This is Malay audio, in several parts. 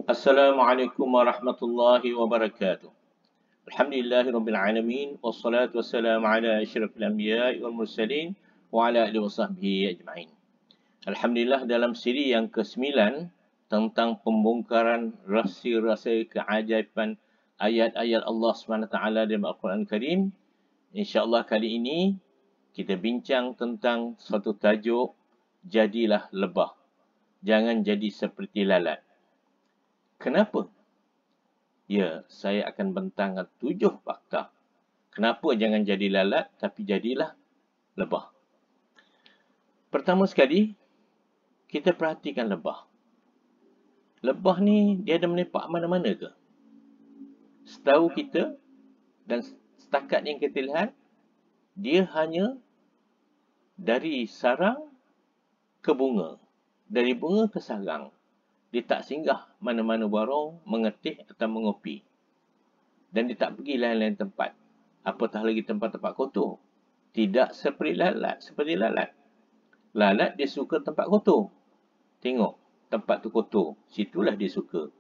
Assalamualaikum warahmatullahi wabarakatuh. Alhamdulillahirabbil alamin wassalatu wassalamu ala asyrafil anbiya'i wal mursalin wa ala alihi wasahbihi ajma'in. Alhamdulillah, dalam siri yang ke-9 tentang pembongkaran rahsia-rahsia keajaiban ayat-ayat Allah SWT dalam Al-Quran Karim, insya-Allah kali ini kita bincang tentang suatu tajuk, jadilah lebah, jangan jadi seperti lalat. Kenapa? Ya, saya akan bentangkan 7 fakta. Kenapa jangan jadi lalat tapi jadilah lebah. Pertama sekali, kita perhatikan lebah. Lebah ni dia ada melepak mana-mana ke? Setahu kita dan setakat yang kita lihat, dia hanya dari sarang ke bunga. Dari bunga ke sarang. Dia tak singgah mana-mana warung, mengetih atau mengopi. Dan dia tak pergi lain-lain tempat. Apatah lagi tempat-tempat kotor. Tidak seperti lalat. Lalat dia suka tempat kotor. Tengok, tempat tu kotor. Situlah dia suka.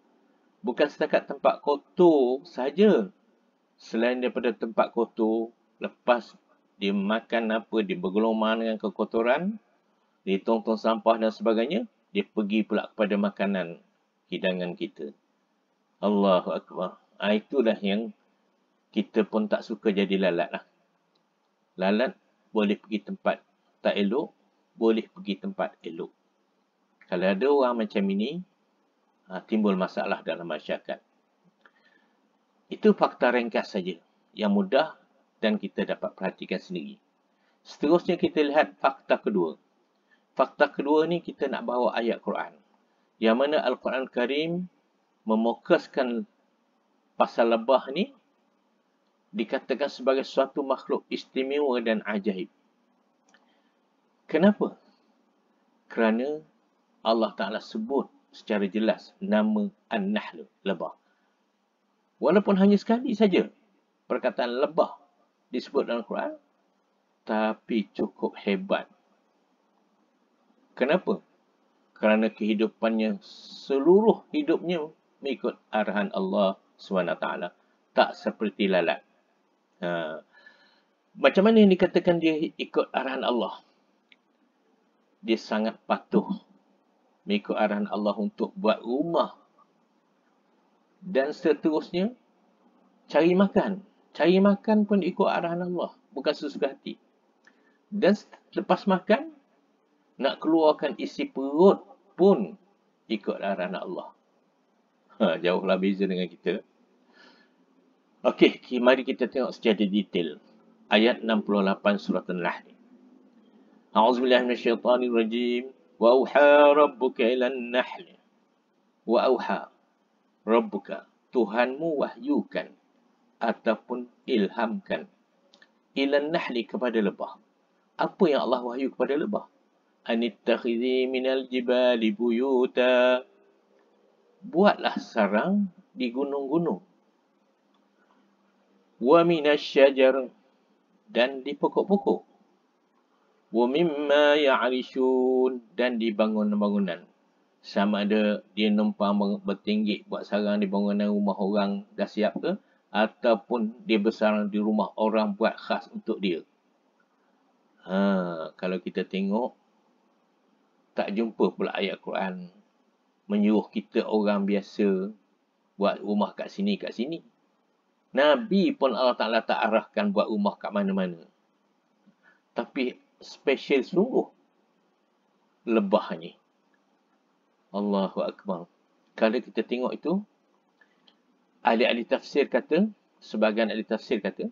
Bukan setakat tempat kotor saja. Selain daripada tempat kotor, lepas dia makan apa, dia bergelumar dengan kekotoran, dia tong-tong sampah dan sebagainya, dia pergi pula kepada makanan hidangan kita. Allahu Akbar. Itulah yang kita pun tak suka jadi lalat lah. Lalat boleh pergi tempat tak elok, boleh pergi tempat elok. Kalau ada orang macam ini, timbul masalah dalam masyarakat. Itu fakta ringkas saja, yang mudah dan kita dapat perhatikan sendiri. Seterusnya kita lihat fakta kedua. Fakta kedua ni kita nak bawa ayat Quran. Yang mana Al-Quran Karim memokuskan pasal lebah ni dikatakan sebagai suatu makhluk istimewa dan ajaib. Kenapa? Kerana Allah Ta'ala sebut secara jelas nama An-Nahl, lebah. Walaupun hanya sekali saja perkataan lebah disebut dalam Quran, tapi cukup hebat. Kenapa? Kerana kehidupannya, seluruh hidupnya mengikut arahan Allah SWT. Tak seperti lalat. Macam mana yang dikatakan dia ikut arahan Allah? Dia sangat patuh mengikut arahan Allah untuk buat rumah. Dan seterusnya, cari makan. Cari makan pun ikut arahan Allah. Bukan sesuka hati. Dan lepas makan, nak keluarkan isi perut pun ikut arahan Allah. Jauhlah beza dengan kita. Okey, mari kita tengok secara detail. Ayat 68 surah An-Nahl. A'udzubillahi minasyaitanirrajim. Wa auha rabbuka ilan nahl. Wa auha rabbuka, Tuhanmu wahyukan ataupun ilhamkan ilan nahli, kepada lebah. Apa yang Allah wahyu kepada lebah? Anittakhidhi minal jibali buyuta. Buatlah sarang di gunung-gunung. Wa minasyajar, dan di pokok-pokok. Wa mimma ya'rishun, dan di bangunan-bangunan. Sama ada dia numpang bertinggi buat sarang di bangunan rumah orang dah siap ke, ataupun dia bersarang di rumah orang buat khas untuk dia. Kalau kita tengok, tak jumpa pula ayat Quran menyuruh kita orang biasa buat rumah kat sini. Nabi pun Allah Ta'ala tak arahkan buat rumah kat mana-mana. Tapi special sungguh lebah ni. Allahu Akbar. Kalau kita tengok itu, ahli-ahli tafsir kata, sebahagian ahli tafsir kata,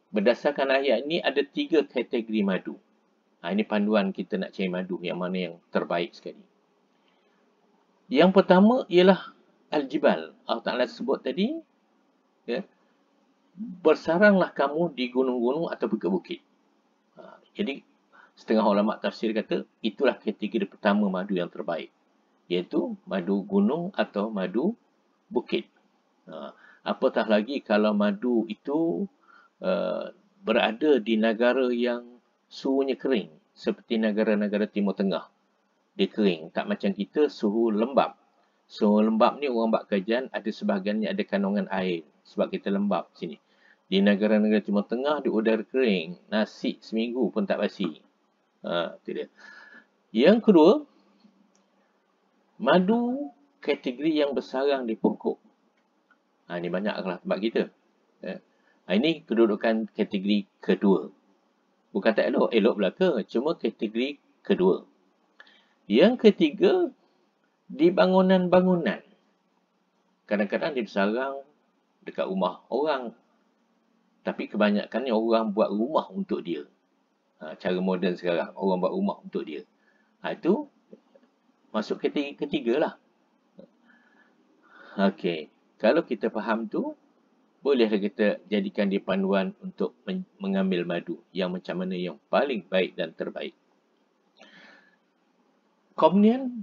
berdasarkan ayat ini ada 3 kategori madu. Ini panduan kita nak cari madu, yang mana yang terbaik sekali. Yang pertama ialah Al-Jibal. Allah Ta'ala sebut tadi, ya, bersaranglah kamu di gunung-gunung atau bukit-bukit. Jadi, setengah ulama tafsir kata, itulah kategori pertama madu yang terbaik. Iaitu madu gunung atau madu bukit. Apatah lagi kalau madu itu berada di negara yang suhunya kering. Seperti negara-negara Timur Tengah. Dia kering. Tak macam kita, suhu lembap. So lembap ni orang buat kajian ada sebahagiannya ada kandungan air sebab kita lembap sini. Di negara-negara Timur Tengah di udara kering, nasi seminggu pun tak basi. Itu dia. Yang kedua, madu kategori yang bersarang di pokok. Ini banyaklah tempat kita. Ini kedudukan kategori kedua. Bukan tak elok, elok belaka. Cuma kategori kedua. Yang ketiga, di bangunan-bangunan. Kadang-kadang dia bersarang dekat rumah orang. Tapi kebanyakannya orang buat rumah untuk dia. Cara moden sekarang, orang buat rumah untuk dia. Itu masuk kategori ketiga lah. Okey. Kalau kita faham tu, bolehlah kita jadikan dia panduan untuk mengambil madu. Yang macam mana yang paling baik dan terbaik. Kemudian,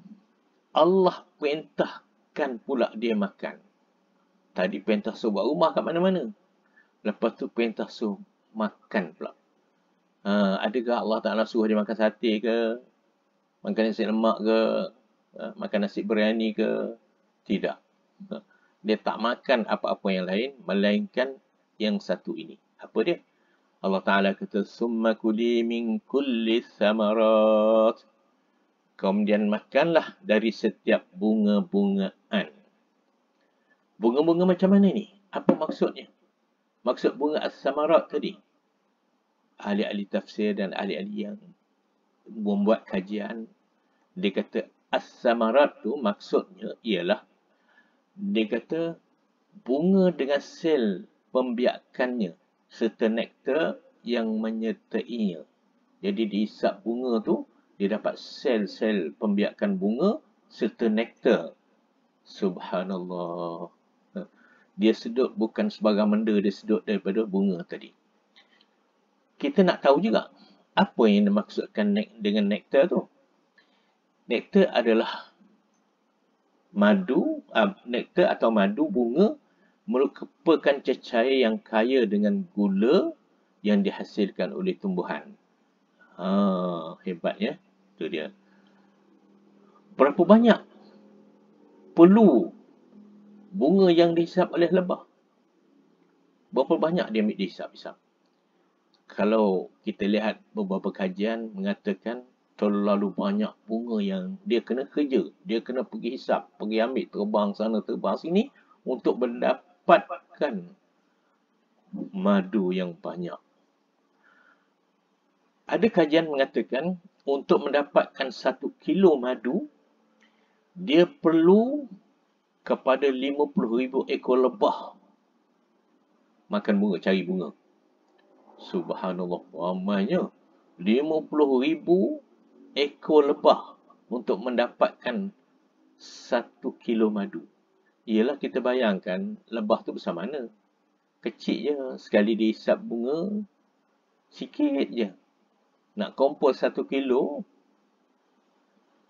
Allah perintahkan pula dia makan. Tadi perintah suruh buat rumah kat mana-mana. Lepas tu perintah suruh makan pula. Adakah Allah Ta'ala suruh dia makan sate ke? Makan nasi lemak ke? Makan nasi biryani ke? Tidak. Dia tak makan apa-apa yang lain, melainkan yang satu ini. Apa dia? Allah Ta'ala kata, Summa kuli min kulli thamarat. Kemudian makanlah dari setiap bunga-bungaan. Bunga-bunga macam mana ni? Apa maksudnya? Maksud bunga as-samarat tadi. Ahli-ahli tafsir dan ahli-ahli yang membuat kajian, dia kata as-samarat tu maksudnya ialah dia kata bunga dengan sel pembiakannya serta nektar yang menyertainya. Jadi dihisap bunga tu, dia dapat sel-sel pembiakan bunga serta nektar. Subhanallah. Dia sedut bukan sebarang benda, dia sedut daripada bunga tadi. Kita nak tahu juga apa yang dimaksudkan dengan nektar tu. Nektar adalah madu, nektar atau madu bunga merupakan cecair yang kaya dengan gula yang dihasilkan oleh tumbuhan. Hebat ya. Itu dia. Berapa banyak perlu bunga yang dihisap oleh lebah? Berapa banyak dia ambil dihisap-hisap? Kalau kita lihat beberapa kajian mengatakan terlalu banyak bunga yang dia kena kerja. Dia kena pergi hisap, pergi ambil, terbang sana, terbang sini untuk mendapatkan madu yang banyak. Ada kajian mengatakan untuk mendapatkan 1 kilo madu, dia perlu kepada 50,000 ekor lebah makan bunga, cari bunga. Subhanallah, ramainya. 50,000 ekor lebah untuk mendapatkan 1 kilo madu. Ialah kita bayangkan lebah tu besar mana. Kecil je. Sekali dihisap bunga, sikit je. Nak kompos 1 kilo,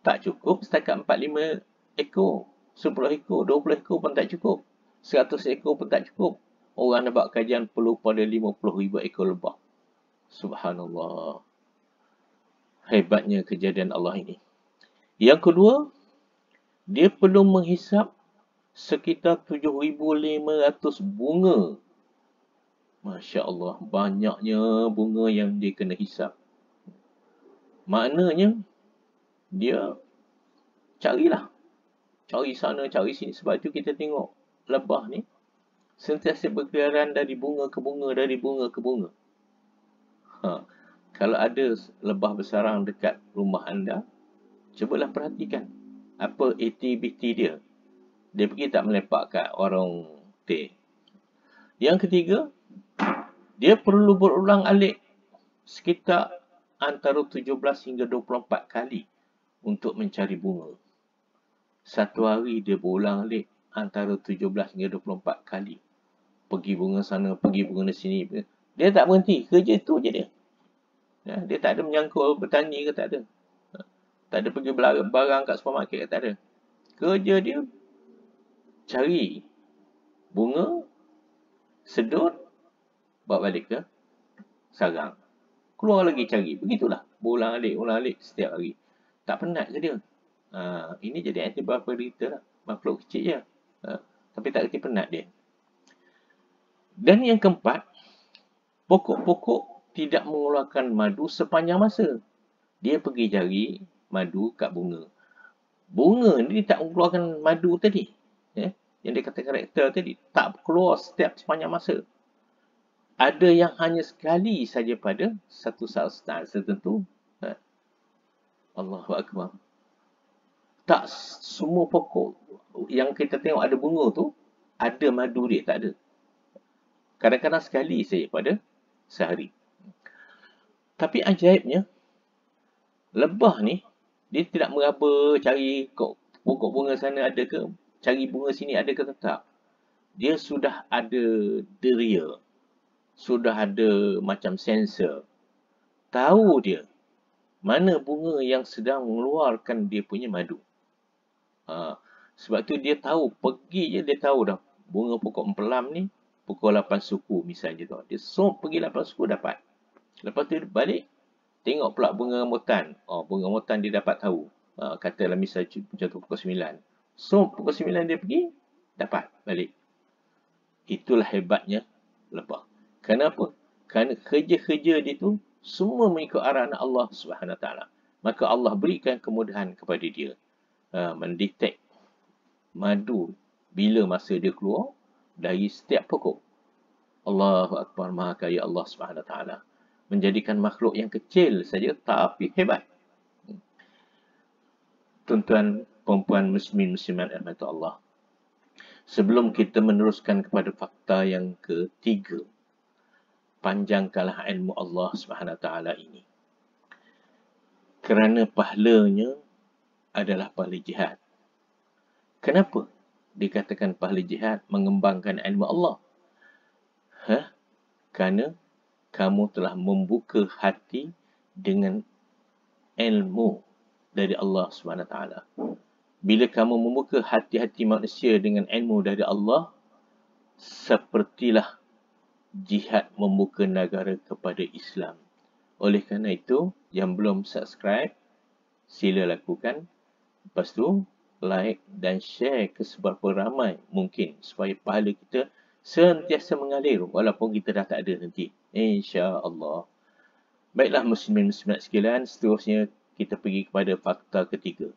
tak cukup setakat 4-5 ekor. 10 ekor, 20 ekor pun tak cukup. 100 ekor pun tak cukup. Orang nak buat kajian perlu pada 50,000 ekor lebah. Subhanallah. Hebatnya kejadian Allah ini. Yang kedua, dia perlu menghisap sekitar 7,500 bunga. Masya Allah, banyaknya bunga yang dia kena hisap. Maknanya, dia carilah. Cari sana, cari sini. Sebab itu kita tengok lebah ni sentiasa berkeliaran dari bunga ke bunga, dari bunga ke bunga. Kalau ada lebah bersarang dekat rumah anda, cubalah perhatikan apa aktiviti dia. Dia pergi tak melepak kat warung teh. Yang ketiga, dia perlu berulang alik sekitar antara 17 hingga 24 kali untuk mencari bunga. Satu hari dia berulang alik antara 17 hingga 24 kali. Pergi bunga sana, pergi bunga sini. Dia tak berhenti. Kerja tu je dia. Dia tak ada menyangkul bertani ke, tak ada. Tak ada pergi barang kat supermarket ke, tak ada. Kerja dia cari bunga, sedut, bawa balik ke sarang. Keluar lagi cari. Begitulah. Berulang alik setiap hari. Tak penat ke dia? Ini jadi antibiotik kita lah. makhluk kecil je. Tapi tak reti penat dia. Dan yang keempat, pokok-pokok tidak mengeluarkan madu sepanjang masa. Dia pergi cari madu kat bunga. Bunga ni tak mengeluarkan madu tadi. Yang dia kata karakter tadi. Tak keluar setiap sepanjang masa. Ada yang hanya sekali saja pada satu saat tertentu. Allahu Akbar. Tak semua pokok yang kita tengok ada bunga tu, ada madu dia. Tak ada. Kadang-kadang sekali saja pada sehari. Tapi ajaibnya, lebah ni, dia tidak meraba cari pokok bunga sana ada ke, cari bunga sini ada ke, tak. Dia sudah ada deria, sudah ada macam sensor. Tahu dia mana bunga yang sedang mengeluarkan dia punya madu. Sebab tu dia tahu, pergi je dia tahu dah, bunga pokok empelam ni, pukul 8 suku misalnya tu. Dia pergi 8 suku dapat. Lepas tu dia balik, tengok pula bunga rambutan. Bunga rambutan dia dapat tahu. Katalah misalnya jatuh pukul 9. Pukul 9 dia pergi, dapat balik. Itulah hebatnya lebah. Kenapa? Kerana kerja-kerja dia tu semua mengikut arahan Allah Subhanahu Wa Taala. Maka Allah berikan kemudahan kepada dia mendetek madu bila masa dia keluar dari setiap pokok. Allahu Akbar, Maha Kaya Allah Subhanahu Wa Taala. Menjadikan makhluk yang kecil saja tapi hebat. Tuan-tuan, perempuan, muslimin-muslimat rahmat Allah. Sebelum kita meneruskan kepada fakta yang ketiga, panjangkanlah ilmu Allah Subhanahu Wa Taala ini. Kerana pahalanya adalah pahala jihad. Kenapa dikatakan pahala jihad mengembangkan ilmu Allah? Kerana kamu telah membuka hati dengan ilmu dari Allah SWT. Bila kamu membuka hati-hati manusia dengan ilmu dari Allah, sepertilah jihad membuka negara kepada Islam. Oleh kerana itu, yang belum subscribe, sila lakukan. Lepas tu, like dan share ke seberapa ramai mungkin supaya pahala kita sentiasa mengalir walaupun kita dah tak ada nanti. InsyaAllah. Baiklah muslimin-muslimat sekalian, seterusnya kita pergi kepada fakta ketiga.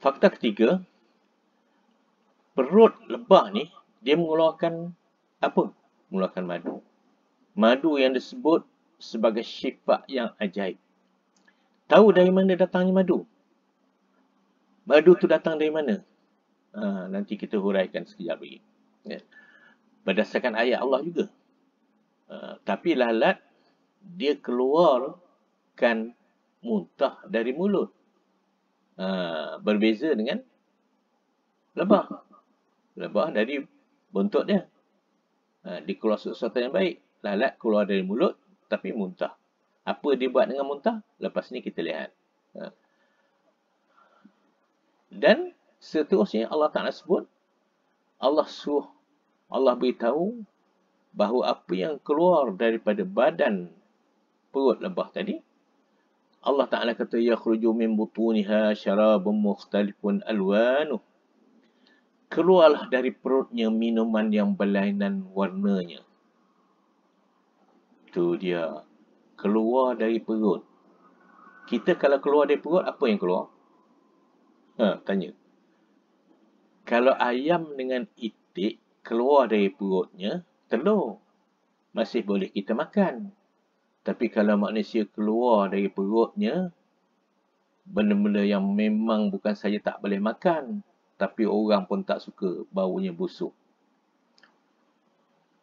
Fakta ketiga, perut lebah ni, dia mengeluarkan apa? Mengeluarkan madu. Madu yang disebut sebagai syifa yang ajaib. Tahu dari mana datangnya madu? Madu tu datang dari mana? Nanti kita huraikan sekejap lagi. Berdasarkan ayat Allah juga. Tapi lalat, dia keluarkan muntah dari mulut. Berbeza dengan lebah. Lebah dari buntut dia. Dia keluar sesuatu yang baik. Lalat keluar dari mulut, tapi muntah. Apa dia buat dengan muntah? Lepas ni kita lihat. Dan seterusnya Allah Ta'ala sebut, Allah beritahu bahawa apa yang keluar daripada badan perut lebah tadi, Allah Ta'ala kata, yakhruju min butuniha syarabun mukhtalifun alwanuh. Keluarlah dari perutnya minuman yang berlainan warnanya. Itu dia. Keluar dari perut. Kita kalau keluar dari perut, apa yang keluar? Tanya. Kalau ayam dengan itik keluar dari perutnya, telur. Masih boleh kita makan. Tapi kalau manusia keluar dari perutnya, benda-benda yang memang bukan saja tak boleh makan, tapi orang pun tak suka, baunya busuk.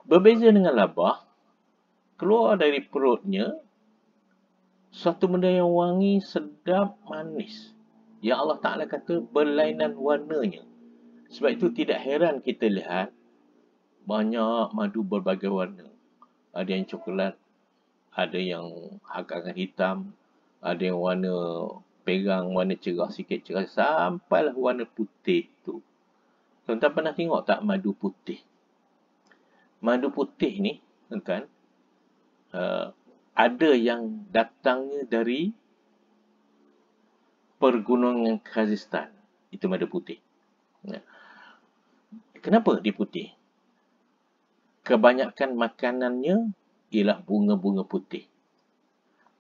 Berbeza dengan lebah, keluar dari perutnya suatu benda yang wangi, sedap, manis. Yang Allah Ta'ala kata berlainan warnanya. Sebab itu tidak heran kita lihat banyak madu berbagai warna. Ada yang coklat, ada yang agak hitam, ada yang warna perang, warna cerah sikit, cerah sampailah warna putih tu. Tuan-tuan pernah tengok tak madu putih? Madu putih ni, tuan-tuan, ada yang datangnya dari pergunungan Kazakhstan. Itu madu putih. Kenapa dia putih? Kebanyakan makanannya ialah bunga-bunga putih.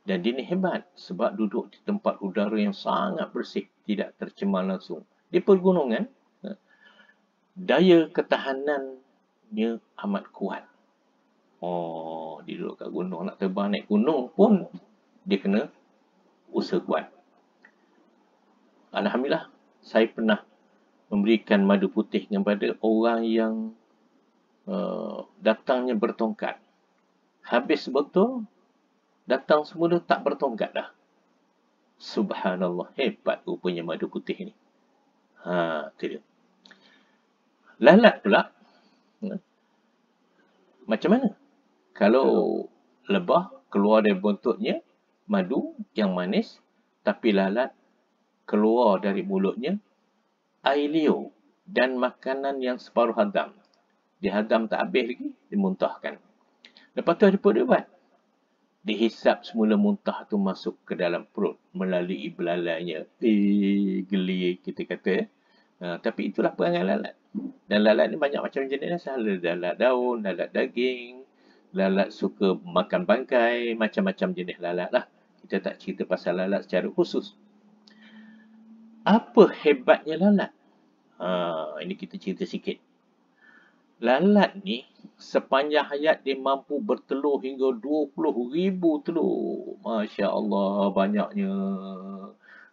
Dan dia ni hebat sebab duduk di tempat udara yang sangat bersih, tidak tercemar langsung. Di pegunungan, daya ketahanannya amat kuat. Oh, dia duduk kat gunung, nak terbang naik gunung pun dia kena usaha kuat. Alhamdulillah, saya pernah memberikan madu putih kepada orang yang datangnya bertongkat. Habis betul, datang semula tak bertongkat dah. Subhanallah, hebat rupanya madu putih ni. Itu dia. Lalat pula, macam mana? Kalau lebah keluar dari buntutnya madu yang manis, tapi lalat keluar dari mulutnya air liur dan makanan yang separuh hadam. Dihadam tak habis lagi, dimuntahkan. Lepas tu ada perubat. Dihisap semula muntah tu masuk ke dalam perut melalui belalainya. Geli kita kata. Tapi itulah perangai lalat. Dan lalat ni banyak macam jenis. Lalat daun, lalat daging, lalat suka makan bangkai, macam-macam jenis lalat lah. Kita tak cerita pasal lalat secara khusus. Apa hebatnya lalat? Ini kita cerita sikit. Lalat ni sepanjang hayat dia mampu bertelur hingga 20,000 telur. Masya Allah, banyaknya.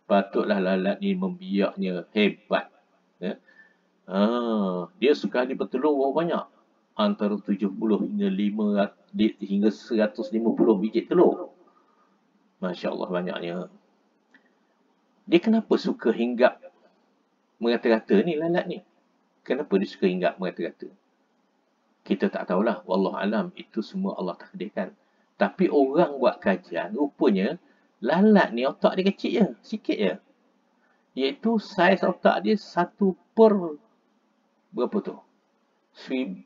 Patutlah lalat ni membiaknya hebat. Dia sekali bertelur berapa banyak? Antara 70 hingga 150 biji telur. Masya Allah, banyaknya. Dia kenapa suka hinggap merata-rata ni lalat ni? Kenapa dia suka hinggap merata-rata? Kita tak tahulah. Wallahualam, itu semua Allah takdirkan. Tapi orang buat kajian, rupanya lalat ni otak dia kecil je. Sikit je. Iaitu saiz otak dia 1 per berapa tu? 1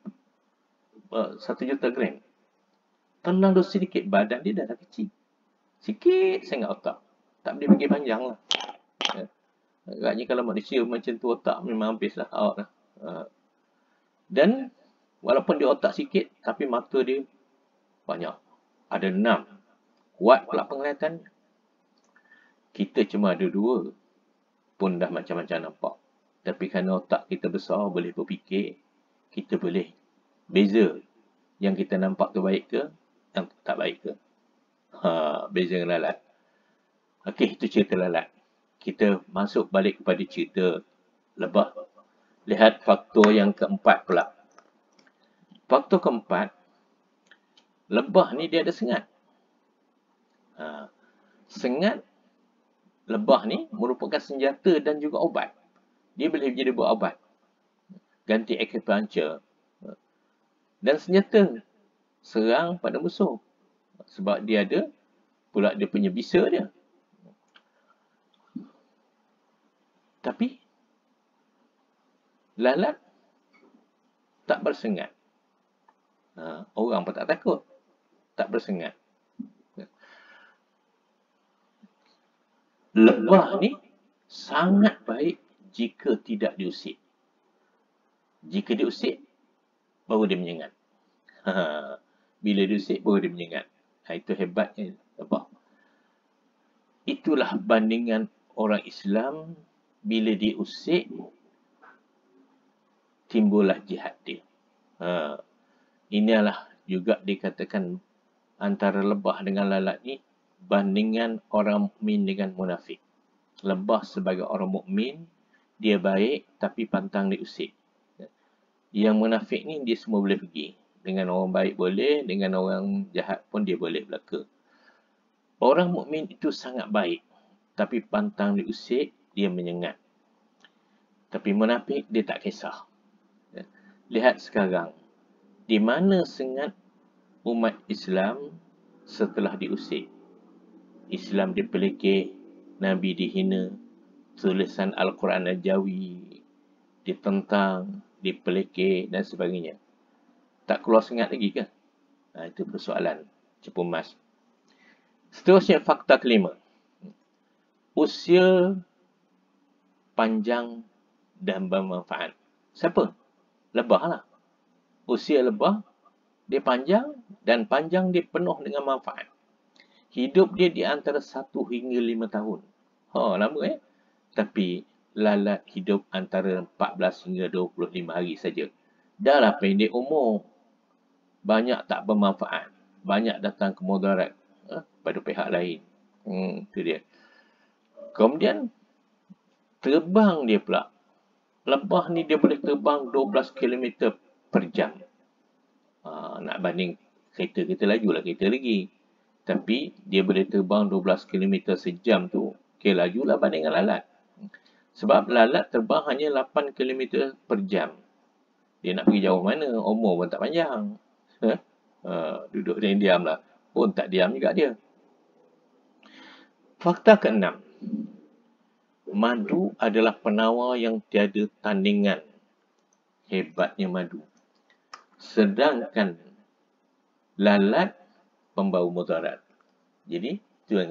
juta gram. Terlalu sedikit. Badan dia dah kecil. Sikit sangat otak. Tak boleh bagi panjang lah. Agaknya kalau manusia macam tu otak memang habislah. Out lah. Dan walaupun dia otak sikit, tapi mata dia banyak. Ada 6. Kuat pula penglihatan. Kita cuma ada 2. Pun dah macam-macam nampak. Tapi kerana otak kita besar, boleh berfikir, kita boleh beza. Yang kita nampak tu baik ke, yang tak baik ke. Beza dengan lalat. Okey, itu cerita lalat. Kita masuk balik kepada cerita lebah. Lihat faktor yang keempat pula. Faktor keempat, lebah ni dia ada sengat. Sengat lebah ni merupakan senjata dan juga ubat. Dia boleh jadi buat ubat. Ganti acupuncture. Dan senjata serang pada musuh. Sebab dia ada pula dia punya bisa dia. Tapi lalat tak bersengat. Orang pun tak takut. Tak bersengat. Lebah ni sangat baik jika tidak diusik. Jika diusik, baru dia menyengat. Bila diusik, baru dia menyengat. Itu hebatnya lebah. Itulah bandingan orang Islam bila diusik, timbullah jihad dia. Inilah juga dikatakan antara lebah dengan lalat ni bandingan orang mukmin dengan munafik. Lebah sebagai orang mukmin, dia baik tapi pantang diusik. Yang munafik ni dia semua boleh pergi. Dengan orang baik boleh, dengan orang jahat pun dia boleh belaka. Orang mukmin itu sangat baik, tapi pantang diusik, dia menyengat. Tapi munafik dia tak kisah. Lihat sekarang, di mana sengat umat Islam setelah diusik. Islam dipelikir, Nabi dihina, tulisan Al-Quran Al-Jawi ditentang, dipelikir dan sebagainya. Tak keluar sengat lagi kan? Itu persoalan cepu mas. Seterusnya fakta kelima. Usia panjang dan bermanfaat. Siapa? Lebah lah. Usia lebah, dia panjang dan panjang dia penuh dengan manfaat. Hidup dia di antara 1 hingga 5 tahun. Lama Tapi lalat hidup antara 14 hingga 25 hari saja. Dah lah pendek umur. Banyak tak bermanfaat. Banyak datang kemudarat pada pihak lain. Itu dia. Kemudian terbang dia pula. Lebah ni dia boleh terbang 12 km per jam. Nak banding kereta, kita lajulah kereta lagi. Tapi dia boleh terbang 12 km sejam tu. Okay, lajulah banding dengan lalat. Sebab lalat terbang hanya 8 km per jam. Dia nak pergi jauh mana? Umur pun tak panjang. Duduk dia diam lah. Pun tak diam juga dia. Fakta ke-6. Madu adalah penawar yang tiada tandingan. Hebatnya madu. Sedangkan lalat pembawa mudarat. Jadi, itu yang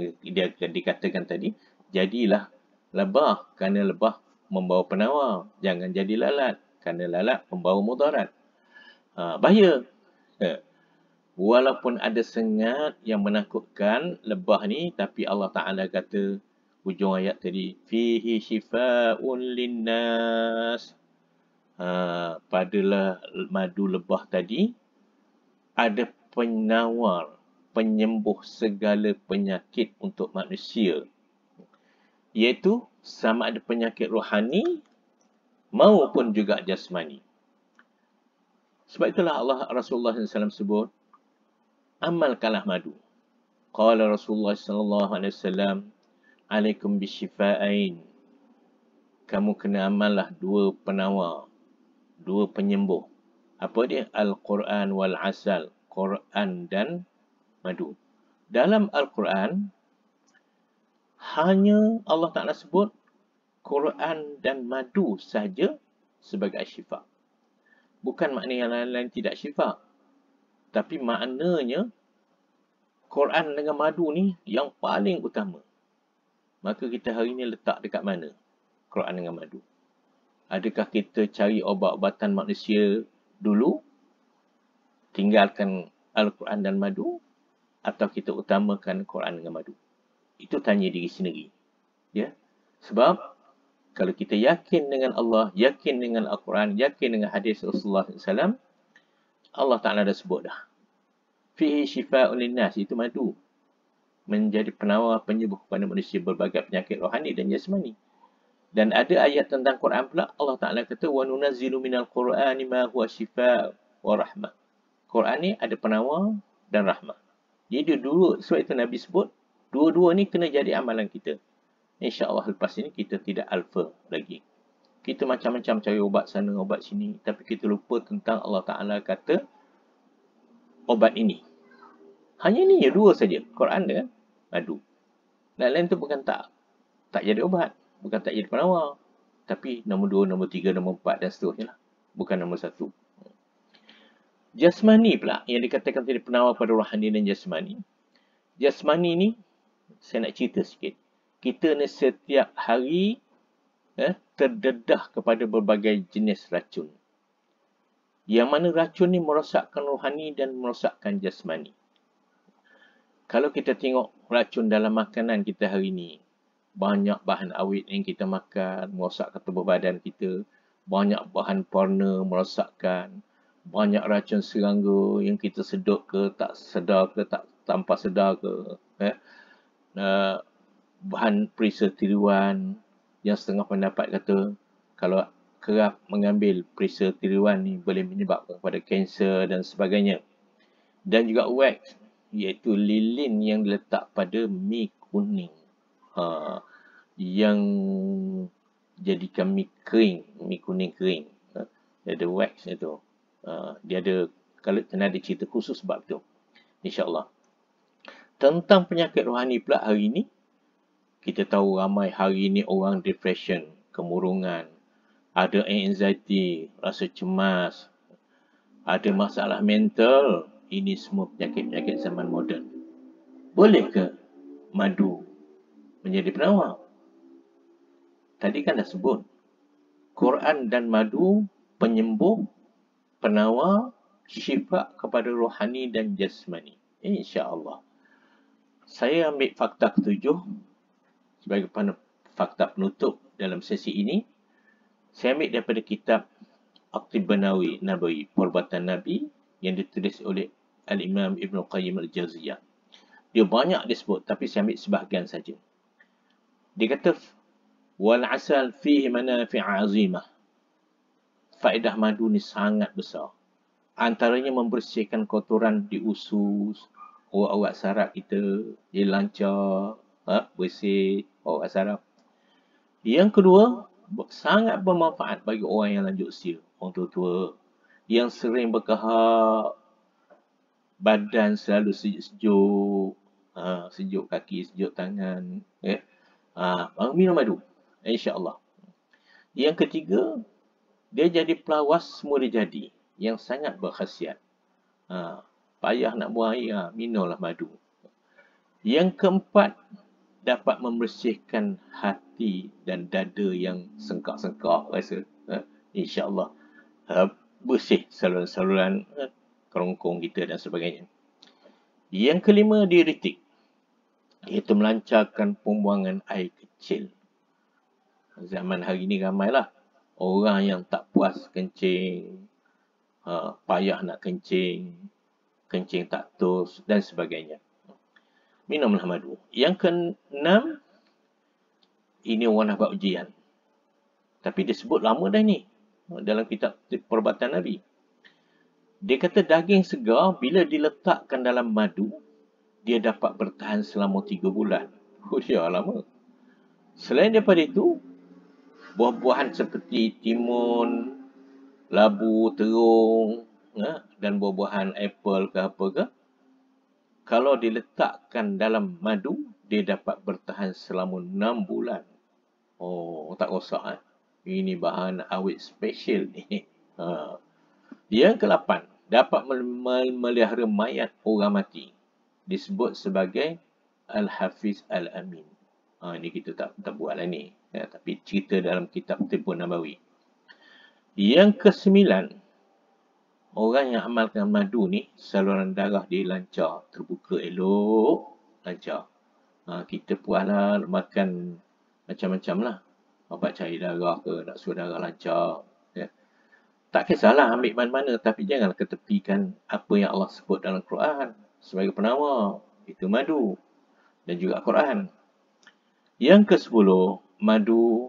dia dikatakan tadi. Jadilah lebah kerana lebah membawa penawar. Jangan jadi lalat kerana lalat membawa mudarat. Bahaya. Walaupun ada sengat yang menakutkan lebah ni, tapi Allah Ta'ala kata, hujung ayat tadi, fihi shifa'un linnas. Padalah madu lebah tadi, ada penawar, penyembuh segala penyakit untuk manusia. Iaitu sama ada penyakit rohani maupun juga jasmani. Sebab itulah Rasulullah SAW sebut, amalkanlah madu. Qala Rasulullah SAW, alaikum bisyifa'ain. Kamu kena amallah 2 penawar, 2 penyembuh. Apa dia? Al-Quran wal asal. Quran dan madu. Dalam Al-Quran, hanya Allah Ta'ala sebut Quran dan madu sahaja sebagai syifa. Bukan maknanya yang lain-lain tidak syifa. Tapi maknanya Quran dengan madu ni yang paling utama. Maka kita hari ni letak dekat mana Quran dengan madu? Adakah kita cari obat-obatan manusia dulu, tinggalkan Al-Quran dan madu, atau kita utamakan Quran dengan madu? Itu tanya diri sendiri. Ya? Sebab kalau kita yakin dengan Allah, yakin dengan Al-Quran, yakin dengan hadis Rasulullah SAW, Allah Ta'ala dah sebut dah. Fihi shifa'un linnas, itu madu. Menjadi penawar penyembuh kepada manusia berbagai penyakit rohani dan jasmani. Dan ada ayat tentang Quran pula, Allah Ta'ala kata, wa nunazzilu minal Qur'ani ma huwa shifa' wa rahmah. Quran ni ada penawar dan rahmah. Jadi dua, sebab itu Nabi sebut, dua-dua ni kena jadi amalan kita. InsyaAllah lepas ini kita tidak alfa lagi. Kita macam-macam cari ubat sana, ubat sini. Tapi kita lupa tentang Allah Ta'ala kata, obat ini. Hanya ni je 2 saja. Quran dengan madu. Dan lain tu bukan tak jadi obat. Bukan tak jadi penawar. Tapi nombor 2, nombor 3, nombor 4 dan seterusnya lah. Bukan nombor 1. Jasmani pula yang dikatakan tadi penawar pada rohani dan jasmani. Jasmani ni, saya nak cerita sikit. Kita ni setiap hari terdedah kepada berbagai jenis racun. Yang mana racun ni merosakkan rohani dan merosakkan jasmani. Kalau kita tengok racun dalam makanan kita hari ni, banyak bahan awet yang kita makan, merosakkan tubuh badan kita. Banyak bahan porno merosakkan. Banyak racun serangga yang kita sedut ke, tak sedar ke, tak tanpa sedar ke. Bahan perisa tiruan yang setengah pendapat kata, kalau kerap mengambil perisa tiruan ni boleh menyebabkan kepada kanser dan sebagainya. Dan juga wax, iaitu lilin yang diletak pada mi kuning. Yang jadikan mi kering, mi kuning kering. Dia ada wax itu. Dia ada, kalau kena ada cerita khusus sebab tu. InsyaAllah. Tentang penyakit rohani pula hari ni, kita tahu ramai hari ni orang depression, kemurungan, ada anxiety, rasa cemas, ada masalah mental. Ini semua penyakit-penyakit zaman moden. Boleh ke madu menjadi penawar? Tadi kan dah sebut. Quran dan madu penyembuh, penawar, syifa kepada rohani dan jasmani. InsyaAllah. Saya ambil fakta ketujuh sebagai fakta penutup dalam sesi ini. Saya ambil daripada kitab At-Tibb Nabawi, Perubatan Nabi, yang ditulis oleh Al-Imam Ibn Qayyim Al-Jawziyah. Dia banyak disebut, tapi saya ambil sebahagian saja. Dia kata, wal asal fihi manafi' azimah. Faedah madu ni sangat besar. Antaranya membersihkan kotoran di usus, urat-urat saraf kita, dia lancar, bersih urat saraf. Yang kedua, sangat bermanfaat bagi orang yang lanjut usia, orang tua-tua, yang sering berkahak, badan selalu sejuk-sejuk, sejuk kaki, sejuk tangan. Minum madu, insya-Allah. Yang ketiga, dia jadi pelawas semua dia jadi, yang sangat berkhasiat. Payah nak buang air, minumlah madu. Yang keempat, dapat membersihkan hati dan dada yang sengkak-sengkak rasa. InsyaAllah bersih saluran-saluran kerongkong kita dan sebagainya. Yang kelima, diuretik, iaitu melancarkan pembuangan air kecil. Zaman hari ini ramailah orang yang tak puas kencing, payah nak kencing, kencing tak tos dan sebagainya. Minumlah madu. Yang keenam, ini orang nak buat ujian. Tapi dia sebut lama dah ni dalam kitab Perubatan Nabi. Dia kata daging segar bila diletakkan dalam madu, dia dapat bertahan selama 3 bulan. Dia lama. Selain daripada itu, buah-buahan seperti timun, labu, terung, dan buah-buahan apple ke apa ke, kalau diletakkan dalam madu, dia dapat bertahan selama 6 bulan. Tak rosak. Ini bahan awet special ni. Yang ke-8, dapat memelihara mayat orang mati. Disebut sebagai Al-Hafiz Al-Amin. Ini kita tak buatlah ni. Tapi cerita dalam kitab Tibb Nabawi. Yang ke-9, orang yang amalkan madu ni, saluran darah dia lancar, terbuka elok, lancar. Kita puaslah makan macam-macam lah. Bapak cari darah ke, nak suruh darah lancar. Tak kisahlah ambil mana-mana, tapi janganlah ketepikan apa yang Allah sebut dalam Quran sebagai penawar. Itu madu dan juga Quran. Yang ke-10, madu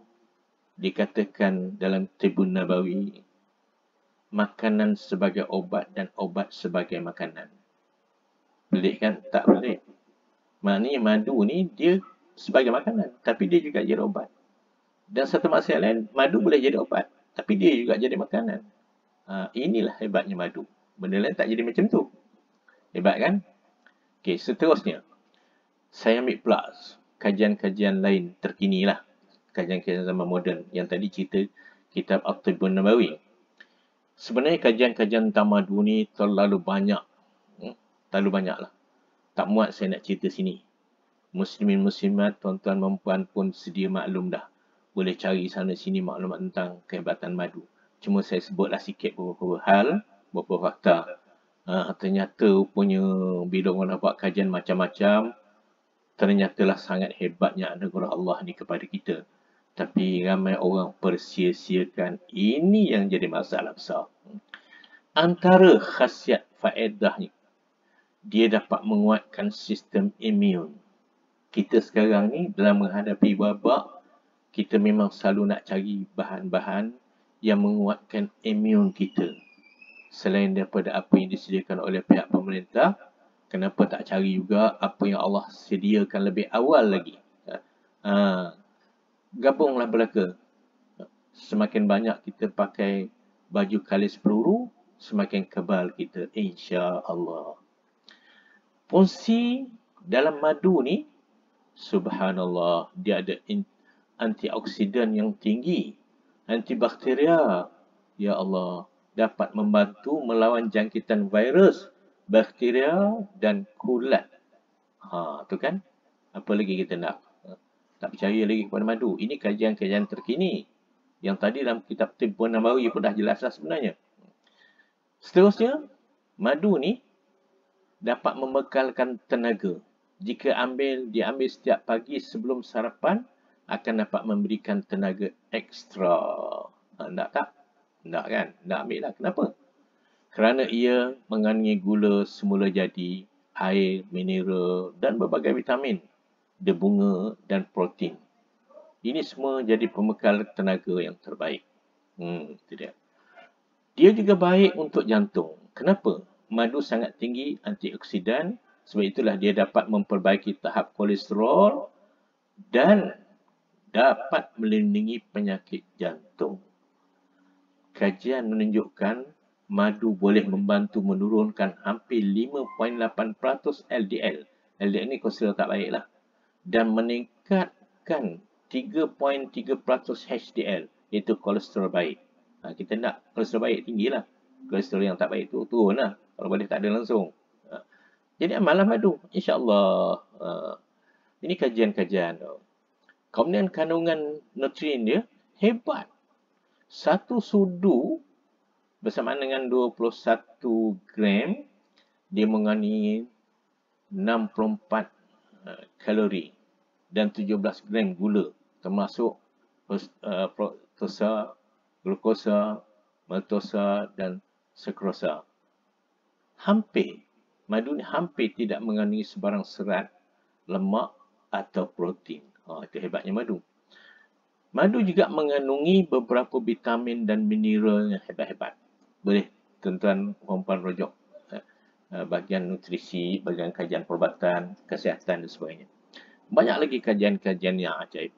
dikatakan dalam Tibb Nabawi, makanan sebagai obat dan obat sebagai makanan. Pelik kan? Tak pelik. Maknanya madu ni dia sebagai makanan, tapi dia juga jadi obat. Dan satu maksud lain, madu boleh jadi obat, tapi dia juga jadi makanan. Inilah hebatnya madu. Benda lain tak jadi macam tu. Hebat kan? Okey, seterusnya. Saya ambil pula kajian-kajian lain terkini lah. Kajian-kajian zaman moden. Yang tadi cerita kitab At-Tibb Nabawi. Sebenarnya kajian-kajian tentang madu ni terlalu banyak. Terlalu banyak lah. Tak muat saya nak cerita sini. Muslimin muslimat, tuan-tuan dan puan pun sedia maklum dah. Boleh cari sana sini maklumat tentang kehebatan madu. Cuma saya sebutlah sikit beberapa hal, beberapa fakta. Ternyata rupanya bila orang nak buat kajian macam-macam, ternyatalah sangat hebatnya anugerah Allah ni kepada kita. Tapi ramai orang persia-siakan. Ini yang jadi masalah besar. Antara khasiat faedahnya, dia dapat menguatkan sistem imun. Kita sekarang ni dalam menghadapi wabak, kita memang selalu nak cari bahan-bahan yang menguatkan imun kita. Selain daripada apa yang disediakan oleh pihak pemerintah, kenapa tak cari juga apa yang Allah sediakan lebih awal lagi? Gabunglah belaka. Semakin banyak kita pakai baju kalis peluru, semakin kebal kita, insya-Allah. Fungsi dalam madu ni, subhanallah, dia ada antioksidan yang tinggi, antibakteria. Ya Allah, dapat membantu melawan jangkitan virus, bakteria dan kulat. Tu kan? Apa lagi kita nak? Tak percaya lagi kepada madu. Ini kajian-kajian terkini. Yang tadi dalam kitab Tibbun Nabawi pun dah jelaslah sebenarnya. Seterusnya, madu ni dapat membekalkan tenaga. Jika diambil setiap pagi sebelum sarapan, akan dapat memberikan tenaga ekstra. Tak tak? Tak kan? Tak ambil lah. Kenapa? Kerana ia mengandungi gula semula jadi, air, mineral dan berbagai vitamin, bunga dan protein. Ini semua jadi pembekal tenaga yang terbaik. Itu dia. Dia juga baik untuk jantung. Kenapa? Madu sangat tinggi antioksidan. Sebab itulah dia dapat memperbaiki tahap kolesterol dan dapat melindungi penyakit jantung. Kajian menunjukkan madu boleh membantu menurunkan hampir 5.8% LDL. LDL ni kolesterol tak baik lah. Dan meningkatkan 3.3% HDL, iaitu kolesterol baik. Kita nak kolesterol baik tinggilah. Kolesterol yang tak baik tu turun lah. Kalau boleh tak ada langsung. Jadi amallah madu, insya-Allah. Ini kajian-kajian. Kemudian kandungan nutrien dia hebat. Satu sudu bersamaan dengan 21 gram, dia mengandungi 64 kalori dan 17 gram gula, termasuk fruktosa, glukosa, maltosa dan sakrosa. Madu ni hampir tidak mengandungi sebarang serat, lemak atau protein. Itu hebatnya madu. Madu juga mengandungi beberapa vitamin dan mineral yang hebat-hebat. Boleh tuan-tuan perempuan rujuk bahagian nutrisi, bahagian kajian perubatan, kesihatan dan sebagainya. Banyak lagi kajian-kajian yang ajaib.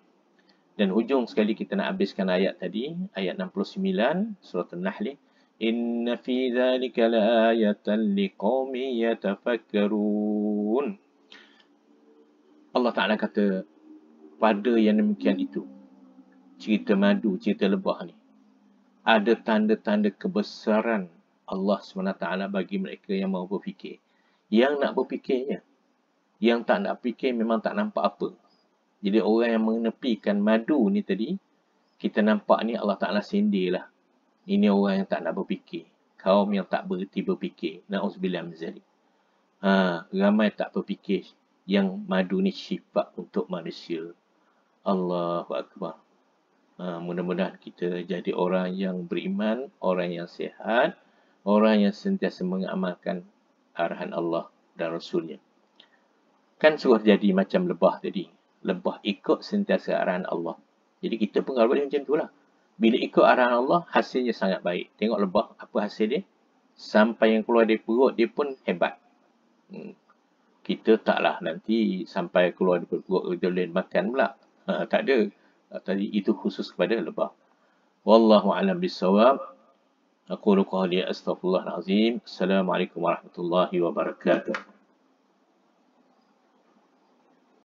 Dan hujung sekali kita nak habiskan ayat tadi, ayat 69 surah An-Nahl. Inna fi dzalika laayatan liqaumin yatafakkarun. Allah Ta'ala kata, pada yang demikian itu, cerita madu, cerita lebah ni, ada tanda-tanda kebesaran Allah SWT bagi mereka yang mahu berfikir. Yang nak berfikirnya. Yang tak nak fikir memang tak nampak apa. Jadi orang yang menepikan madu ni tadi, kita nampak ni Allah Ta'ala sindirlah. Ini orang yang tak nak berfikir. Kaum yang tak berhenti berfikir. Na'udzubillah min zalik. Ramai tak berfikir yang madu ni syifa untuk manusia. Allahu Akbar. Mudah-mudahan kita jadi orang yang beriman, orang yang sihat, orang yang sentiasa mengamalkan arahan Allah dan Rasulnya. Kan suruh jadi macam lebah tadi. Lebah ikut sentiasa arahan Allah. Jadi kita pun kalau boleh macam tu lah. Bila ikut arahan Allah, hasilnya sangat baik. Tengok lebah, apa hasil dia? Sampai yang keluar dari perut, dia pun hebat. Kita taklah nanti sampai keluar dari perut, dia boleh makan pula. Tak ada. Tadi itu khusus kepada lebah. Wallahu a'lam bissawab. Aqulu qawli astaghfirullahal azim. Assalamualaikum warahmatullahi wabarakatuh.